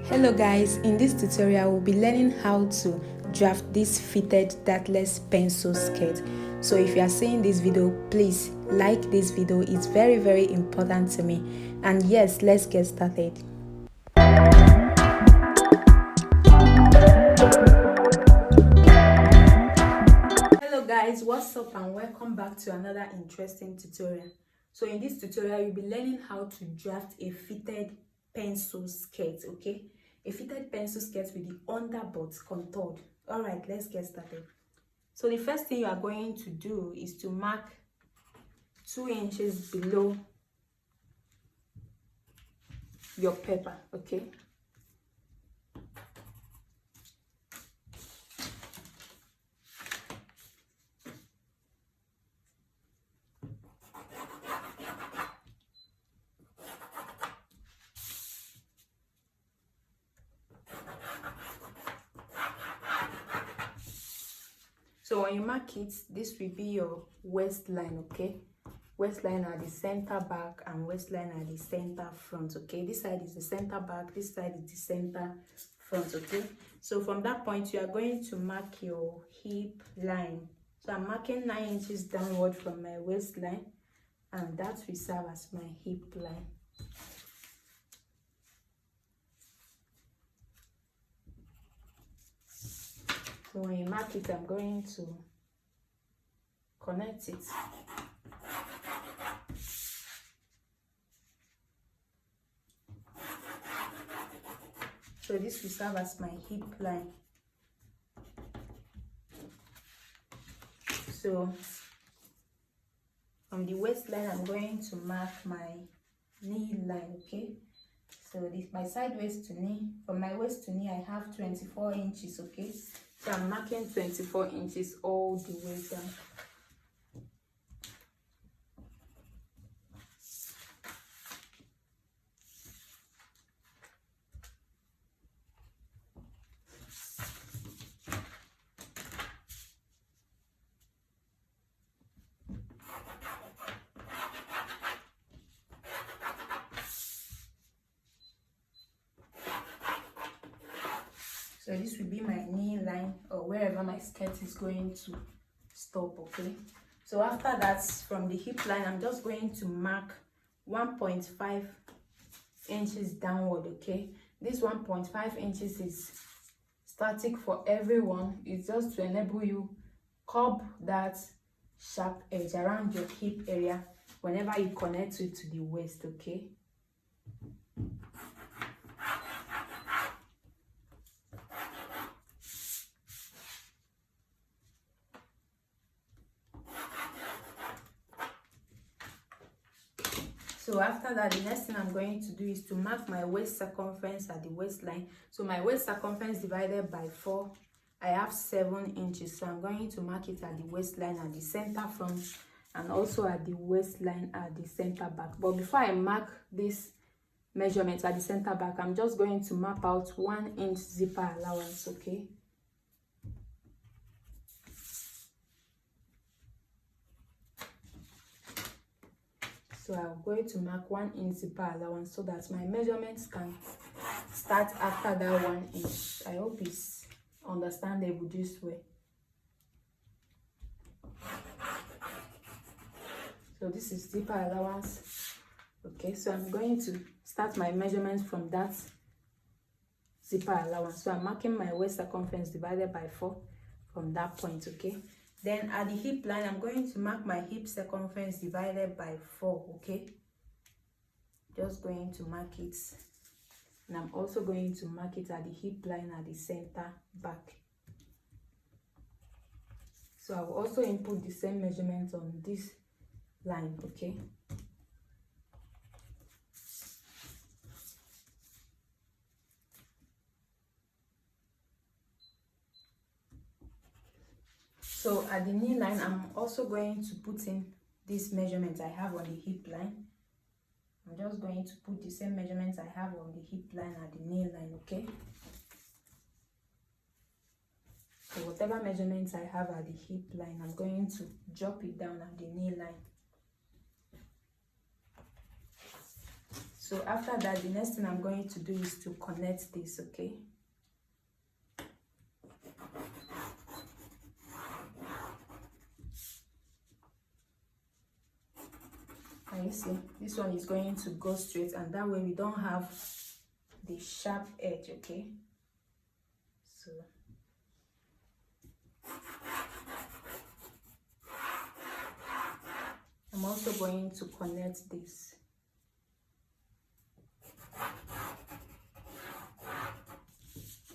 Hello guys, in this tutorial we'll be learning how to draft this fitted dartless pencil skirt. So if you are seeing this video, please like this video. It's very important to me. And yes, let's get started. Hello guys, what's up and welcome back to another interesting tutorial. So in this tutorial you'll be learning how to draft a fitted pencil skirt, okay? A fitted pencil skirt with the underbutt contoured. All right, let's get started. So the first thing you are going to do is to mark 2 inches below your paper, okay? So when you mark it, this will be your waistline, okay? Waistline at the center back and waistline at the center front, okay? This side is the center back, this side is the center front, okay? So from that point, you are going to mark your hip line. So I'm marking 9 inches downward from my waistline, and that will serve as my hip line. So when you mark it, I'm going to connect it. So this will serve as my hip line. So from the waistline, I'm going to mark my knee line, okay? So this my side waist to knee. From my waist to knee, I have 24 inches, okay? So I'm marking 24 inches all the way down. So this will be my knee line, or wherever my skirt is going to stop, okay? So after that, from the hip line, I'm just going to mark 1.5 inches downward, okay? This 1.5 inches is static for everyone. It's just to enable you curb that sharp edge around your hip area whenever you connect it to the waist, okay? So after that, the next thing I'm going to do is to mark my waist circumference at the waistline. So my waist circumference divided by 4, I have 7 inches. So I'm going to mark it at the waistline at the center front and also at the waistline at the center back. But before I mark this measurement at the center back, I'm just going to map out 1 inch zipper allowance, okay? So I'm going to mark 1 inch zipper allowance so that my measurements can start after that 1 inch. I hope it's understandable this way. So this is zipper allowance. Okay, so I'm going to start my measurements from that zipper allowance. So I'm marking my waist circumference divided by 4 from that point, okay? Then at the hip line, I'm going to mark my hip circumference divided by 4, okay? Just going to mark it. And I'm also going to mark it at the hip line at the center back. So I will also input the same measurement on this line, okay? So at the knee line, I'm also going to put in this measurement I have on the hip line. I'm just going to put the same measurements I have on the hip line at the knee line, okay? So whatever measurements I have at the hip line, I'm going to drop it down at the knee line. So after that, the next thing I'm going to do is to connect this, okay? And you see, this one is going to go straight, and that way we don't have the sharp edge, okay? So I'm also going to connect this.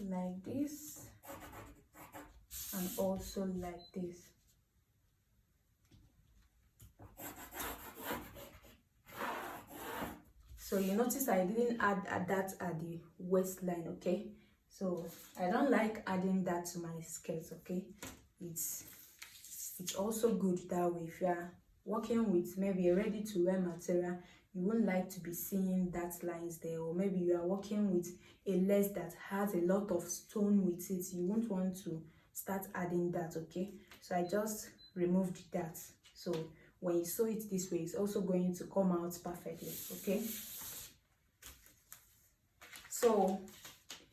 Like this, and also like this. So you notice I didn't add that at the waistline, okay? So I don't like adding that to my skirt, okay? It's also good that way. If you are working with maybe a ready to wear material, you wouldn't like to be seeing that lines there, or maybe you are working with a lace that has a lot of stone with it, you won't want to start adding that, okay? So I just removed that. So when you sew it this way, it's also going to come out perfectly, okay? So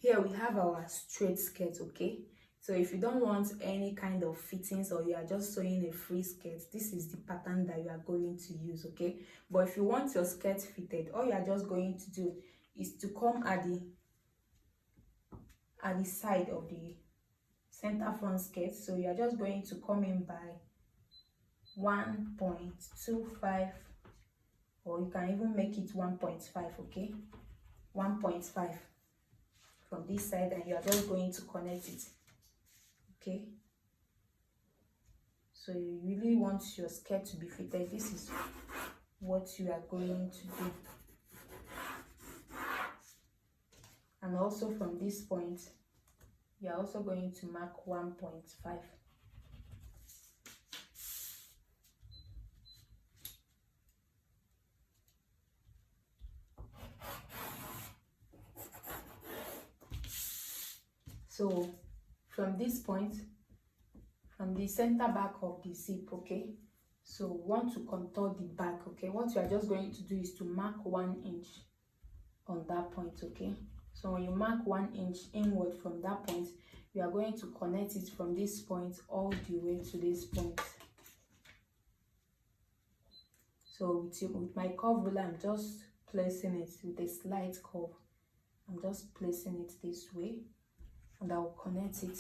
here we have our straight skirt, okay? So if you don't want any kind of fittings, or you are just sewing a free skirt, this is the pattern that you are going to use, okay? But if you want your skirt fitted, all you are just going to do is to come at the side of the center front skirt. So you are just going to come in by 1.25, or you can even make it 1.5, okay? 1.5 from this side, and you are just going to connect it, okay? So you really want your skirt to be fitted. This is what you are going to do. And also from this point, you are also going to mark 1.5. So from this point, from the center back of the zip, okay? So we want to contour the back, okay? What you are just going to do is to mark 1 inch on that point, okay? So when you mark 1 inch inward from that point, you are going to connect it from this point all the way to this point. So with my curve ruler, I'm just placing it with a slight curve. I'm just placing it this way, and I will connect it.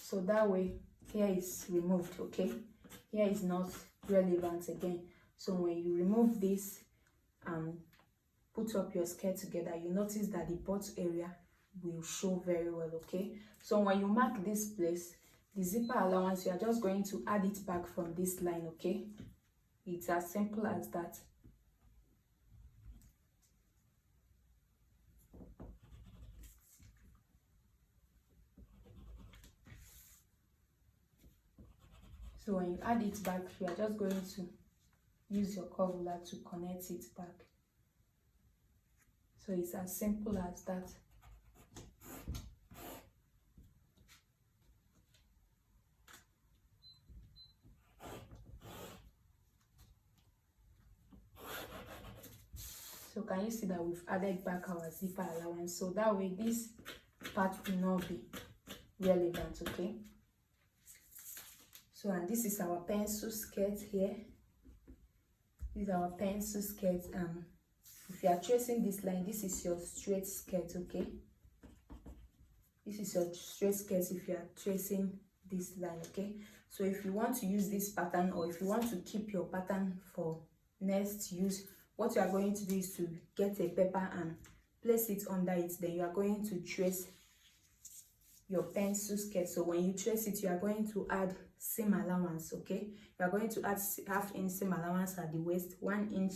So that way, here is removed, okay? Here is not relevant again. So when you remove this and put up your skirt together, you notice that the butt area will show very well, okay? So when you mark this place, the zipper allowance, you are just going to add it back from this line, okay? It's as simple as that. So when you add it back, you are just going to use your curve ruler to connect it back. So it's as simple as that. So can you see that we've added back our zipper allowance? So that way this part will not be relevant, okay? So, and this is our pencil skirt here. This is our pencil skirt. If you are tracing this line, this is your straight skirt, okay? This is your straight skirt if you are tracing this line, okay? So if you want to use this pattern, or if you want to keep your pattern for next use, what you are going to do is to get a paper and place it under it. Then you are going to trace your pencil skirt. So when you trace it, you are going to add seam allowance, okay? You are going to add ½ inch seam allowance at the waist, 1 inch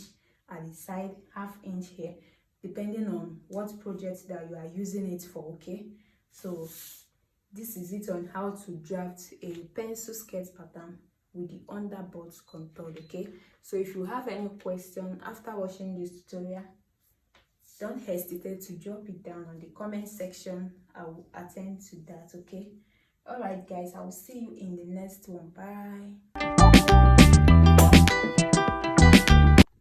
at the side, ½ inch here, depending on what project that you are using it for, okay? So this is it on how to draft a pencil skirt pattern with the underbutt contour, okay? So if you have any question after watching this tutorial, don't hesitate to drop it down on the comment section. I will attend to that, okay? All right guys, I will see you in the next one. Bye.